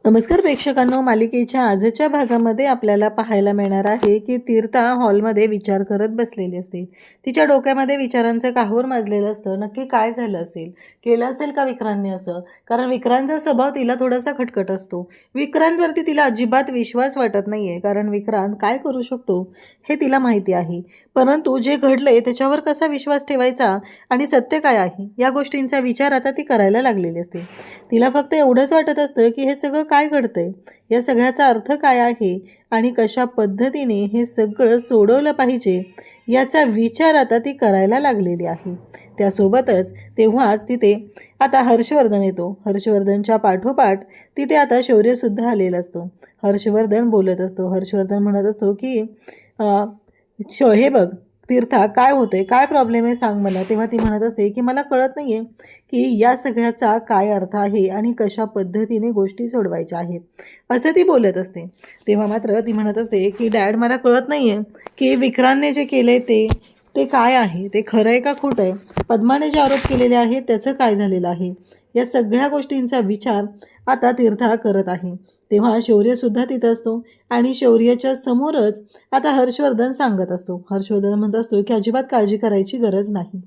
नमस्कार प्रेक्षकांनो, मालिकेच्या आजच्या भागामध्ये आपल्याला पाहायला मिळणार आहे की तीर्था हॉलमध्ये विचार करत बसलेली असते. तिच्या डोक्यामध्ये विचारांचं काहूर माजलेलं असतं. नक्की काय झालं असेल, केलं असेल का विक्रांतने असं? कारण विक्रांतचा स्वभाव तिला थोडासा खटखट असतो. विक्रांतवरती तिला अजिबात विश्वास वाटत नाहीये, कारण विक्रांत काय करू शकतो हे तिला माहिती आहे. परंतु जे घडले त्याच्यावर कसा विश्वास ठेवायचा आणि सत्य काय आहे या गोष्टींचा विचार आता ती करायला लागलेली असते. तिला फक्त एवढंच वाटत असतं की हे सगळं काय घडतंय, या सगळ्याचा अर्थ काय आहे आणि कशा पद्धतीने हे सगळं सोडवलं पाहिजे याचा विचार आता ती करायला लागलेली आहे. त्यासोबतच तेव्हाच तिथे आता हर्षवर्धन येतो. हर्षवर्धनच्या पाठोपाठ तिथे आता शौर्यसुद्धा आलेला असतो. हर्षवर्धन बोलत असतो. हर्षवर्धन म्हणत असतो की हे बघ तीर्था, काय होतंय, काय प्रॉब्लेम आहे सांग मला. तेव्हा ती म्हणत असते की मला कळत नाही आहे की या सगळ्याचा काय अर्थ आहे आणि कशा पद्धतीने गोष्टी सोडवायच्या आहेत, असं ती बोलत असते. तेव्हा मात्र ती म्हणत असते की डॅड, मला कळत नाही आहे की विक्रांतने जे केलं आहे ते काय आहे, ते खरं आहे का खोटं आहे, पद्माने जे आरोप केलेले आहेत त्याचं काय झालेलं आहे, या सगळ्या गोष्टींचा विचार आता तीर्था करत आहे. तेव्हा शौर्यसुद्धा तिथं असतो आणि शौर्याच्या समोरच आता हर्षवर्धन सांगत असतो. हर्षवर्धन म्हणत असतो की अजिबात काळजी करायची गरज नाही.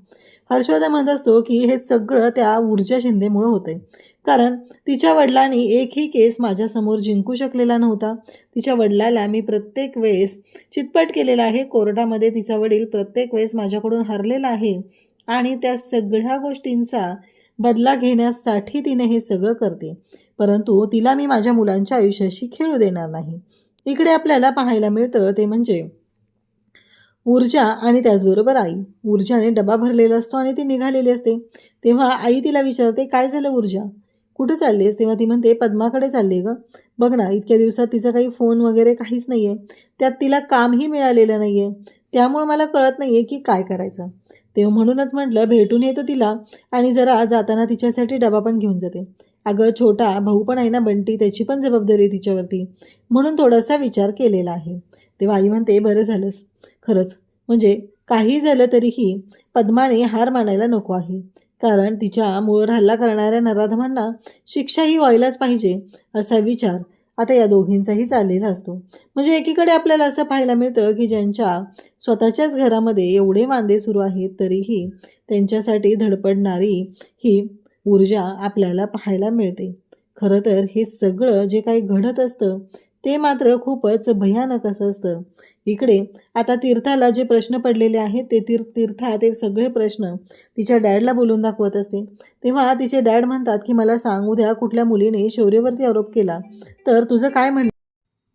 हर्षवर्धन म्हणत असतो की हे सगळं त्या ऊर्जा शिंदेमुळं होतंय, कारण तिच्या वडिलांनी एकही केस माझ्यासमोर जिंकू शकलेला नव्हता. तिच्या वडिलाला मी प्रत्येक वेळेस चितपट केलेला आहे कोर्टामध्ये. तिचा वडील प्रत्येक वेळेस माझ्याकडून हरलेला आहे आणि त्या सगळ्या गोष्टींचा बदला घेण्यासाठी तिने हे सगळं करते. परंतु तिला मी माझ्या मुलांच्या आयुष्याशी खेळू देणार नाही. इकडे आपल्याला पाहायला मिळतं ते म्हणजे ऊर्जा आणि त्याचबरोबर आई. ऊर्जाने डबा भरलेला असतो आणि ती निघालेली असते. तेव्हा आई तिला विचारते, काय झालं ऊर्जा, कुठं चाललीस? तेव्हा ती म्हणते, पद्माकडे चालली गं. बघ ना, इतक्या दिवसात तिचा काही फोन वगैरे काहीच नाही आहे, त्यात तिला कामही मिळालेलं नाही आहे, त्यामुळं मला कळत नाही आहे की काय करायचं. तेव्हा म्हणूनच म्हटलं भेटून येतो तिला आणि जरा जाताना तिच्यासाठी डबा पण घेऊन जाते. अगं छोटा भाऊ पण आहे ना बंटी, त्याची पण जबाबदारी आहे तिच्यावरती, म्हणून थोडासा विचार केलेला आहे. तेव्हा आई म्हणते, बरं झालंस खरंच, म्हणजे काही झालं तरीही पद्माने हार मानायला नको आहे, कारण तिच्या मूळ हल्ला करणाऱ्या नराधमांना शिक्षाही व्हायलाच पाहिजे असा विचार आता या दोघींचाही चाललेला असतो. म्हणजे एकीकडे आपल्याला असं पाहायला मिळतं की ज्यांच्या स्वतःच्याच घरामध्ये एवढे वांदे सुरू आहेत तरीही त्यांच्यासाठी धडपडणारी ही ऊर्जा आपल्याला पाहायला मिळते. खरं तर हे सगळं जे काही घडत असतं ते मात्र खूपच भयानक असं असतं. इकडे आता तीर्थाला जे प्रश्न पडलेले आहेत ते तीर्था ते सगळे प्रश्न तिच्या डॅडला बोलून दाखवत असते. तेव्हा तिचे डॅड म्हणतात की मला सांग, उद्या कुठल्या मुलीने शौर्यवरती आरोप केला तर तुझं काय म्हणणं?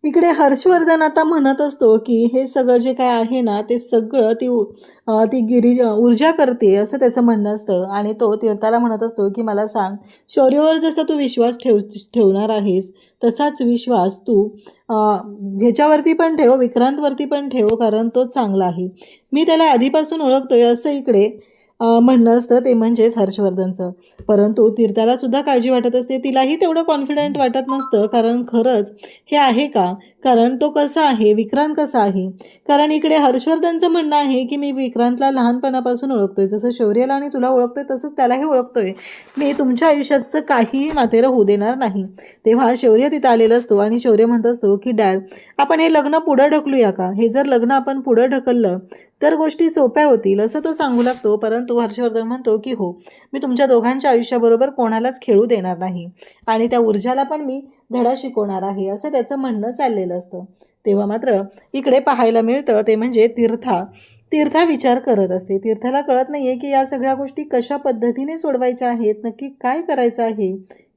इकडे हर्षवर्धन आता म्हणत असतो की हे सगळं जे काय आहे ना ते सगळं ती ऊर्जा करते असं त्याचं म्हणणं असतं. आणि तो तीर्थाला म्हणत असतो की मला सांग, शौर्यावर जसा तू विश्वास ठेवणार आहेस तसाच विश्वास तू ह्याच्यावरती पण ठेव, विक्रांतवरती पण ठेव, कारण तोच चांगला आहे, मी त्याला आधीपासून ओळखतोय असं इकडे म्हणणं असतं ते म्हणजेच हर्षवर्धनचं. परंतु तीर्थाला सुद्धा काळजी वाटत असते. तिलाही तेवढं कॉन्फिडंट वाटत नसतं, कारण खरंच हे आहे का, कारण तो कसा आहे, विक्रांत कसा आहे. कारण इकडे हर्षवर्धनचं म्हणणं आहे की मी विक्रांतला लहानपणापासून ओळखतोय, जसं शौर्याला आणि तुला ओळखतोय तसंच त्यालाही ओळखतोय, मी तुमच्या आयुष्याचं काहीही मातेरं होऊ देणार नाही. तेव्हा शौर्य तिथं आलेला असतो आणि शौर्य म्हणत असतो की डॅड, आपण हे लग्न पुढं ढकलूया का, हे जर लग्न आपण पुढं ढकललं तर गोष्टी सोप्या होतील असं तो सांगू लागतो. परंतु हर्षवर्धन म्हणतो की हो, मी तुमच्या दोघांच्या आयुष्याबरोबर कोणालाच खेळू देणार नाही आणि त्या ऊर्जाला पण मी धडा शिकवणार आहे असं त्याचं म्हणणं चाललेलं असतं. तेव्हा मात्र इकडे पाहायला मिळतं ते म्हणजे तीर्था विचार करत असते. तीर्थाला कळत नाही आहे की या सगळ्या गोष्टी कशा पद्धतीने सोडवायच्या आहेत, नक्की काय करायचं आहे,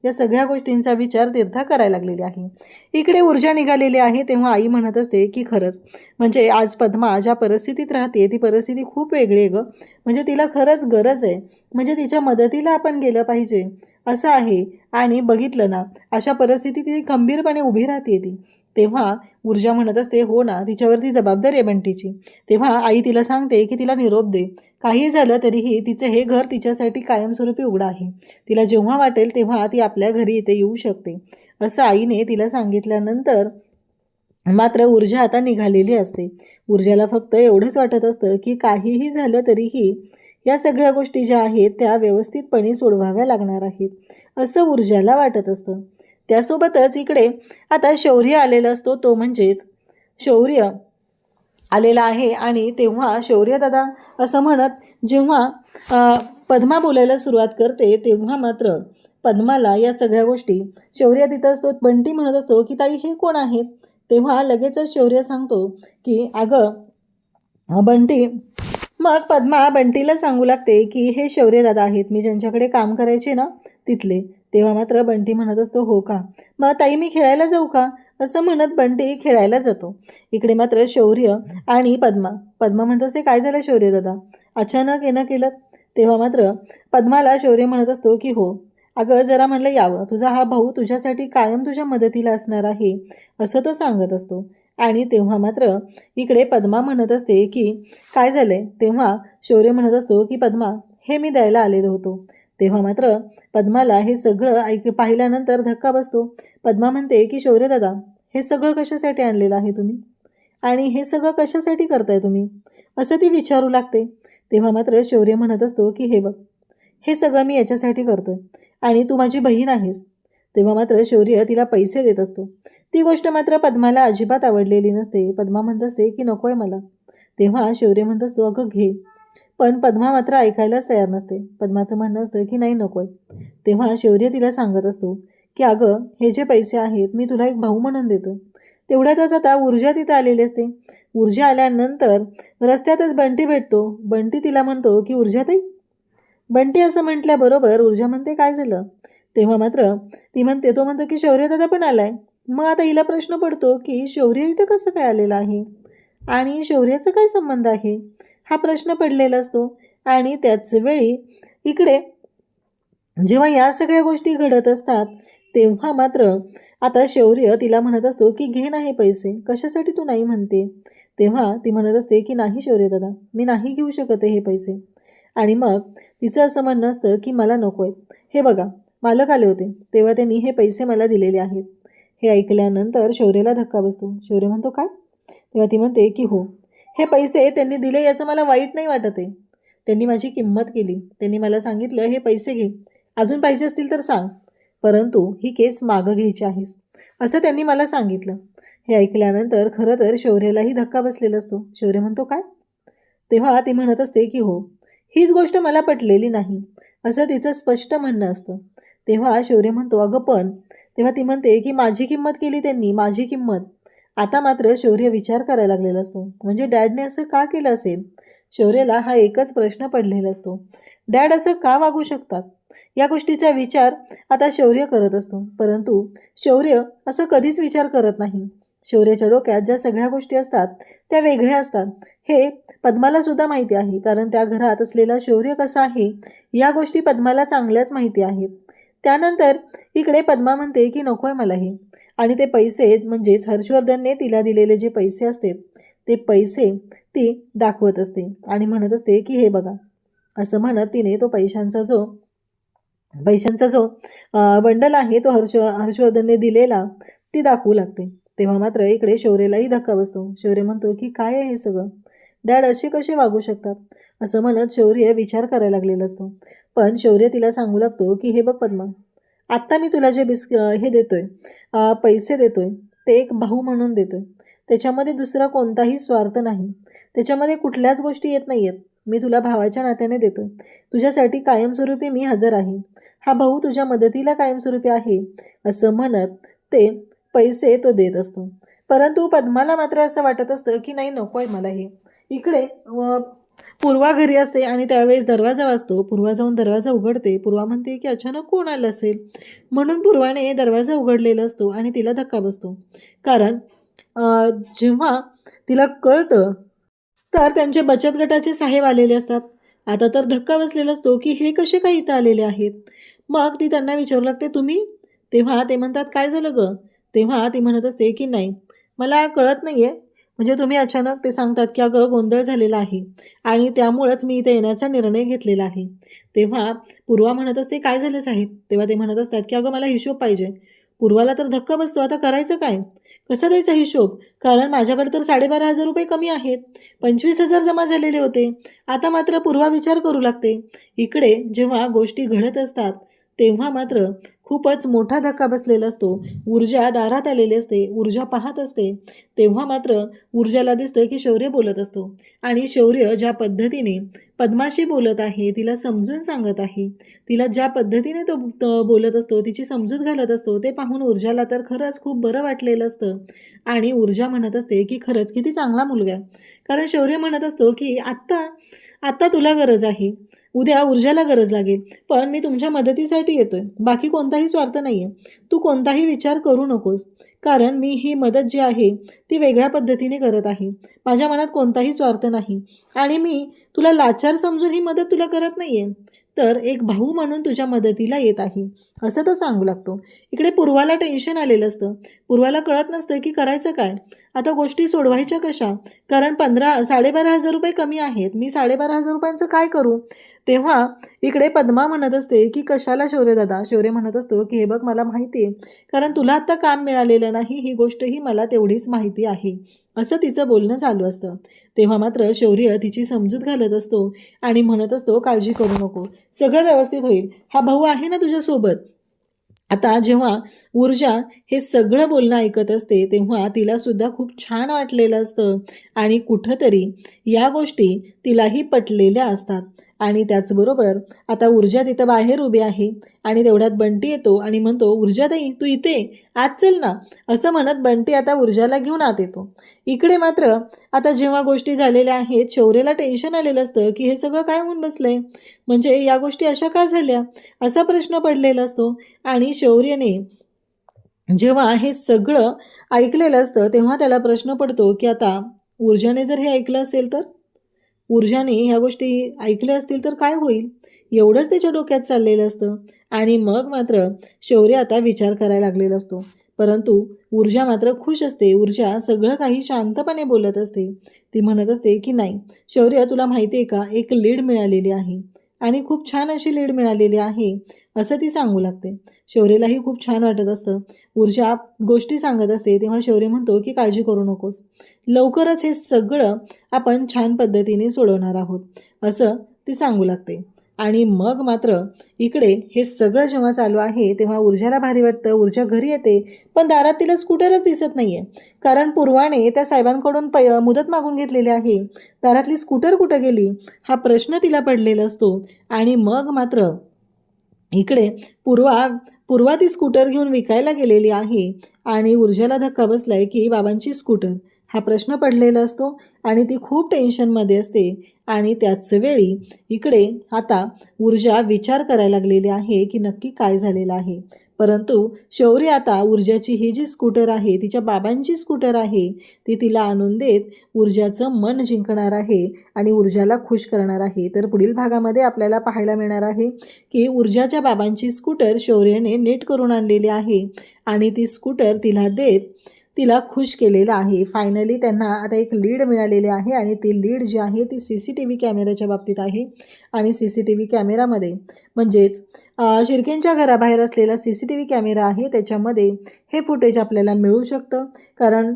या सगळ्या गोष्टींचा विचार तीर्था करायला लागलेली आहे. इकडे ऊर्जा निघालेली आहे. तेव्हा आई म्हणत असते की खरंच, म्हणजे आज पद्मा ज्या परिस्थितीत राहते ती परिस्थिती खूप वेगळी आहे गं, म्हणजे तिला खरंच गरज आहे, म्हणजे तिच्या मदतीला आपण गेलं पाहिजे असं आहे. आणि बघितलं ना, अशा परिस्थितीत ती खंबीरपणे उभी राहते ती. तेव्हा ऊर्जा म्हणत असते, हो ना, तिच्यावरती जबाबदारी आहे बंटीची. तेव्हा आई तिला सांगते की तिला निरोप दे, काही झालं तरीही तिचं हे घर तिच्यासाठी कायमस्वरूपी उघडं आहे, तिला जेव्हा वाटेल तेव्हा ती आपल्या घरी इथे येऊ शकते असं आईने तिला सांगितल्यानंतर मात्र ऊर्जा आता निघालेली असते. ऊर्जाला फक्त एवढंच वाटत असतं की काहीही झालं तरीही या सगळ्या गोष्टी ज्या आहेत त्या व्यवस्थितपणे सोडवाव्या लागणार आहेत असं ऊर्जाला वाटत असतं. त्यासोबतच इकडे आता शौर्य आलेला असतो, तो म्हणजेच शौर्य आलेला आहे. आणि तेव्हा शौर्य दादा असं म्हणत जेव्हा पद्मा बोलायला सुरुवात करते, तेव्हा मात्र पद्माला या सगळ्या गोष्टी शौर्य तिथं असतो. बंटी म्हणत असतो की ताई हे कोण आहेत? तेव्हा लगेचच शौर्य सांगतो की अगं बंटी. मग पद्मा बंटीला सांगू लागते की हे शौर्य दादा आहेत, मी ज्यांच्याकडे काम करायचे ना तिथले. तेव्हा मात्र बंटी म्हणत असतो हो का, मग ताई मी खेळायला जाऊ का, असं म्हणत बंटी खेळायला जातो. इकडे मात्र शौर्य आणि पद्मा म्हणत असते काय झालं शौर्य दादा, अचानक येणं केलं. तेव्हा मात्र पद्माला शौर्य म्हणत असतो की हो अगं जरा म्हणलं यावं, तुझा हा भाऊ तुझ्यासाठी कायम तुझ्या मदतीला असणार आहे, असं तो सांगत असतो. आणि तेव्हा मात्र इकडे पद्मा म्हणत असते की काय झालंय. तेव्हा शौर्य म्हणत असतो की पद्मा हे मी द्यायला आलेलो होतो. तेव्हा मात्र पद्माला हे सगळं पाहिल्यानंतर धक्का बसतो. पद्मा म्हणते की शौर्य दादा हे सगळं कशासाठी आणलेलं आहे तुम्ही, आणि हे सगळं कशासाठी करताय तुम्ही, असं ती विचारू लागते. तेव्हा मात्र शौर्य म्हणत असतो की हे बघ, हे सगळं मी याच्यासाठी करतोय आणि तू माझी बहीण आहेस. तेव्हा मात्र शौर्य तिला पैसे देत असतो. ती गोष्ट मात्र पद्माला अजिबात आवडलेली नसते. पद्मा म्हणत असते की नको आहे मला. तेव्हा शौर्य म्हणत असतो अगं घे, पण पद्मा मात्र ऐकायलाच तयार नसते. पद्माचं म्हणणं असतं की नाही नको आहे. तेव्हा शौर्य तिला सांगत असतो की अगं हे जे पैसे आहेत मी तुला एक भाऊ म्हणून देतो. तेवढ्यातच आता ऊर्जा तिथं आलेली असते. ऊर्जा आल्यानंतर रस्त्यातच बंटी भेटतो. बंटी तिला म्हणतो की ऊर्जाताई. बंटी असं म्हटल्याबरोबर ऊर्जा म्हणते काय झालं. तेव्हा मात्र तो म्हणतो की शौर्य दादा पण आलाय. मग आता हिला प्रश्न पडतो की शौर्य इथं कसं काय आलेलं आहे आणि शौर्याचा काय संबंध आहे, हा प्रश्न पडलेला असतो. आणि त्याच वेळी इकडे जेव्हा या सगळ्या गोष्टी घडत असतात तेव्हा मात्र आता शौर्य तिला म्हणत असतो की घे ना हे पैसे, कशासाठी तू नाही म्हणते. तेव्हा ती म्हणत असते की नाही शौर्य दादा मी नाही घेऊ शकत हे पैसे. आणि मग तिचं असं म्हणणं असतं की मला नको आहेत. हे बघा मालक आले होते तेव्हा त्यांनी हे पैसे मला दिलेले आहेत. हे ऐकल्यानंतर शौर्यला धक्का बसतो. शौर्य म्हणतो काय. तेव्हा ती म्हणते की हो हे पैसे त्यांनी दिले याचं मला वाईट नाही वाटत आहे. त्यांनी माझी किंमत केली. त्यांनी मला सांगितलं हे पैसे घे, अजून पाहिजे असतील तर सांग, परंतु ही केस मागं घ्यायची आहेस, असं त्यांनी मला सांगितलं. हे ऐकल्यानंतर खरं तर शौर्यालाही धक्का बसलेला असतो. शौर्य म्हणतो काय. तेव्हा ती म्हणत असते की हो हीच गोष्ट मला पटलेली नाही, असं तिचं स्पष्ट म्हणणं असतं. तेव्हा शौर्य म्हणतो अगं पण. तेव्हा ती म्हणते की माझी किंमत केली त्यांनी, माझी किंमत. आता मात्र शौर्य विचार करायला लागलेला असतो, म्हणजे डॅडने असं का केलं असेल. शौर्याला हा एकच प्रश्न पडलेला असतो, डॅड असं का वागू शकतात. या गोष्टीचा विचार आता शौर्य करत असतो, परंतु शौर्य असं कधीच विचार करत नाही. शौर्याच्या डोक्यात ज्या सगळ्या गोष्टी असतात त्या वेगळ्या असतात. हे पद्माला सुद्धा माहिती आहे, कारण त्या घरात असलेला शौर्य कसा आहे या गोष्टी पद्माला चांगल्याच माहिती आहेत. त्यानंतर इकडे पद्मा म्हणते की नको आहे मला हे, आणि ते पैसे म्हणजेच हर्षवर्धनने तिला दिलेले जे पैसे असतात ते पैसे ती दाखवत असते आणि म्हणत असते की हे बघा, असं म्हणत तिने तो पैशांचा जो बंडल आहे तो हर्षवर्धनने दिलेला ती दाखवू लागते. तेव्हा मात्र इकडे शौर्यलाही धक्का बसतो. शौर्य म्हणतो की काय आहे हे सगळं, डॅड असे कसे वागू शकतात, असं म्हणत शौर्य विचार करायला लागलेला असतो. पण शौर्य तिला सांगू लागतो की हे बघ पद्मा, आत्ता मी तुला जे हे देतोय, पैसे देतोय ते एक भाऊ म्हणून देतोय. त्याच्यामध्ये दुसरा कोणताही स्वार्थ नाही, त्याच्यामध्ये कुठल्याच गोष्टी येत नाही आहेत. मी तुला भावाच्या नात्याने देतोय, तुझ्यासाठी कायमस्वरूपी मी हजर आहे, हा भाऊ तुझ्या मदतीला कायमस्वरूपी आहे, असं म्हणत ते पैसे तो देत असतो. परंतु पद्माला मात्र असं वाटत असतं की नाही नको आहे मला हे. इकडे पूर्वा घरी असते आणि त्यावेळेस दरवाजा वाजतो. पूर्वा जाऊन दरवाजा उघडते. पूर्वा म्हणते की अचानक कोण आलं असेल, म्हणून पूर्वाने दरवाजा उघडलेला असतो आणि तिला धक्का बसतो. कारण जेव्हा तिला कळतं तर त्यांचे बचत गटाचे साहेब आलेले असतात. आता तर धक्का बसलेला असतो की हे कसे काय इथं आलेले आहेत. मग ती त्यांना विचारू लागते तुम्ही. तेव्हा ते म्हणतात काय झालं गं. तेव्हा ती म्हणत असते की नाही मला कळत नाही आहे, म्हणजे तुम्ही अचानक ते सांगतात की अगं गोंधळ झालेला आहे आणि त्यामुळंच मी इथे येण्याचा निर्णय घेतलेला आहे. तेव्हा पूर्वा म्हणत असते काय झालं साहेब. तेव्हा ते म्हणत असतात की अगं मला हिशोब पाहिजे. पूर्वाला तर धक्का बसतो, आता करायचं काय, कसा द्यायचा हिशोब, कारण माझ्याकडे तर 12,500 रुपये कमी आहेत, 25,000 जमा झालेले होते. आता मात्र पूर्वा विचार करू लागते. इकडे जेव्हा गोष्टी घडत असतात तेव्हा मात्र खूपच मोठा धक्का बसलेला असतो. ऊर्जा दारात आलेली असते. ऊर्जा पाहत असते. तेव्हा मात्र ऊर्जाला दिसतं की शौर्य बोलत असतो आणि शौर्य ज्या पद्धतीने पद्माशी बोलत आहे, तिला समजून सांगत आहे, तिला ज्या पद्धतीने तो बोलत असतो, तिची समजूत घालत असतो, ते पाहून ऊर्जाला तर खरंच खूप बरं वाटलेलं असतं आणि ऊर्जा म्हणत असते की खरंच किती चांगला मुलगा आहे. कारण शौर्य म्हणत असतो की आत्ता आत्ता तुला गरज आहे, उद्या ऊर्जाला गरज लागेल, पण मी तुमच्या मदतीसाठी येतोय. बाकी कोणताही स्वार्थ नाही आहे. तू कोणताही विचार करू नकोस. कारण मी ही मदत जी आहे ती वेगळ्या पद्धतीने करत आहे. माझ्या मनात कोणताही स्वार्थ नाही आणि मी तुला लाचार समजून ही मदत तुला करत नाही आहे. तर एक भाऊ म्हणून तुझ्या मदतीला येत आहे, असं तो सांगू लागतो. इकडे पूर्वाला टेन्शन आलेलं असतं. पूर्वाला कळत नसतं की करायचं काय? आता गोष्टी सोडवायच्या कशा? कारण 12,500 रुपये कमी आहेत. मी 12,500 रुपयांचं काय करू? तेव्हा इकडे पद्मा म्हणत असते की कशाला शौर्यदादा? शौर्य म्हणत असतो की हे बघ मला माहिती आहे, कारण तुला आत्ता काम मिळालेलं नाही ही गोष्टही मला तेवढीच माहिती आहे, असं तिचं बोलणं चालू असतं. तेव्हा मात्र शौर्य तिची समजूत घालत असतो आणि म्हणत असतो काळजी करू नको, सगळं व्यवस्थित होईल. हा भाऊ आहे ना तुझ्यासोबत. आता जेव्हा ऊर्जा हे सगळं बोलणं ऐकत असते तेव्हा तिलासुद्धा खूप छान वाटलेलं असतं आणि कुठंतरी या गोष्टी तिलाही पटलेल्या असतात. आणि त्याचबरोबर आता ऊर्जा तिथं बाहेर उभी आहे आणि तेवढ्यात बंटी येतो आणि म्हणतो, ऊर्जाताई तू इथे आत चल ना, असं म्हणत बंटी आता ऊर्जाला घेऊन आत येतो. इकडे मात्र आता जेव्हा गोष्टी झालेल्या आहेत शौर्यला टेन्शन आलेलं असतं की हे सगळं काय होऊन बसलंय, म्हणजे या गोष्टी अशा का झाल्या, असा प्रश्न पडलेला असतो. आणि शौर्यने जेव्हा हे सगळं ऐकलेलं असतं तेव्हा त्याला प्रश्न पडतो की आता ऊर्जाने जर हे ऐकलं असेल तर, ऊर्जाने ह्या गोष्टी ऐकल्या असतील तर काय होईल, एवढंच त्याच्या डोक्यात चाललेलं असतं. आणि मग मात्र शौर्य आता विचार करायला लागलेला असतो. परंतु ऊर्जा मात्र खुश असते. ऊर्जा सगळं काही शांतपणे बोलत असते. ती म्हणत असते की नाही शौर्य, तुला माहिती आहे का, एक लीड मिळालेली आहे आणि खूप छान अशी लीड मिळालेली आहे, असं ती सांगू लागते. शौर्यलाही खूप छान वाटत असतं. ऊर्जा गोष्टी सांगत असते तेव्हा शौर्य म्हणतो की काळजी करू नकोस, लवकरच हे सगळं आपण छान पद्धतीने सोडवणार आहोत, असं ती सांगू लागते. आणि मग मात्र इकडे हे सगळं जेव्हा चालू आहे तेव्हा ऊर्जाला भारी वाटतं. ऊर्जा घरी येते पण दारात तिला स्कूटरच दिसत नाही आहे, कारण पूर्वाने त्या साहेबांकडून मुदत मागून घेतलेली आहे. दारातली स्कूटर कुठं गेली हा प्रश्न तिला पडलेला असतो. आणि मग मात्र इकडे पूर्वा पूर्वा ती स्कूटर घेऊन विकायला गेलेली आहे आणि ऊर्जाला धक्का बसलाय की बाबांची स्कूटर हा प्रश्न पडलेला असतो आणि ती खूप टेन्शनमध्ये असते. आणि त्याच वेळी इकडे आता ऊर्जा विचार करायला लागलेली आहे की नक्की काय झालेलं आहे. परंतु शौर्य आता ऊर्जाची ही जी स्कूटर आहे तिच्या बाबांची स्कूटर आहे, ती तिला आणून देत ऊर्जाचं मन जिंकणार आहे आणि ऊर्जाला खुश करणार आहे. तर पुढील भागामध्ये आपल्याला पाहायला मिळणार आहे की ऊर्जाच्या बाबांची स्कूटर शौर्यने नीट करून आणलेली आहे आणि ती स्कूटर तिला देत तिला खुश केलेलं आहे. फायनली त्यांना आता एक लीड मिळालेली आहे आणि ती लीड जी आहे ती CCTV कॅमेऱ्याच्या बाबतीत आहे. आणि CCTV कॅमेरामध्ये म्हणजेच शिर्केंच्या घराबाहेर असलेला CCTV कॅमेरा आहे, त्याच्यामध्ये हे फुटेज आपल्याला मिळू शकतं. कारण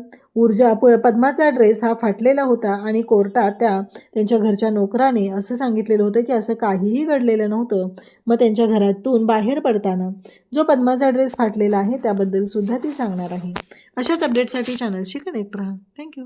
पद्माचा ड्रेस हा फाटलेला होता आणि कोर्टात त्यांच्या घरच्या नोकराने असं सांगितलेलं होतं की असं काहीही घडलेलं नव्हतं. मग त्यांच्या घरातून बाहेर पडताना जो पद्माचा ड्रेस फाटलेला आहे त्याबद्दल सुद्धा ती सांगणार आहे. अशाच अपडेटसाठी चॅनलशी कनेक्ट राहा. थँक्यू.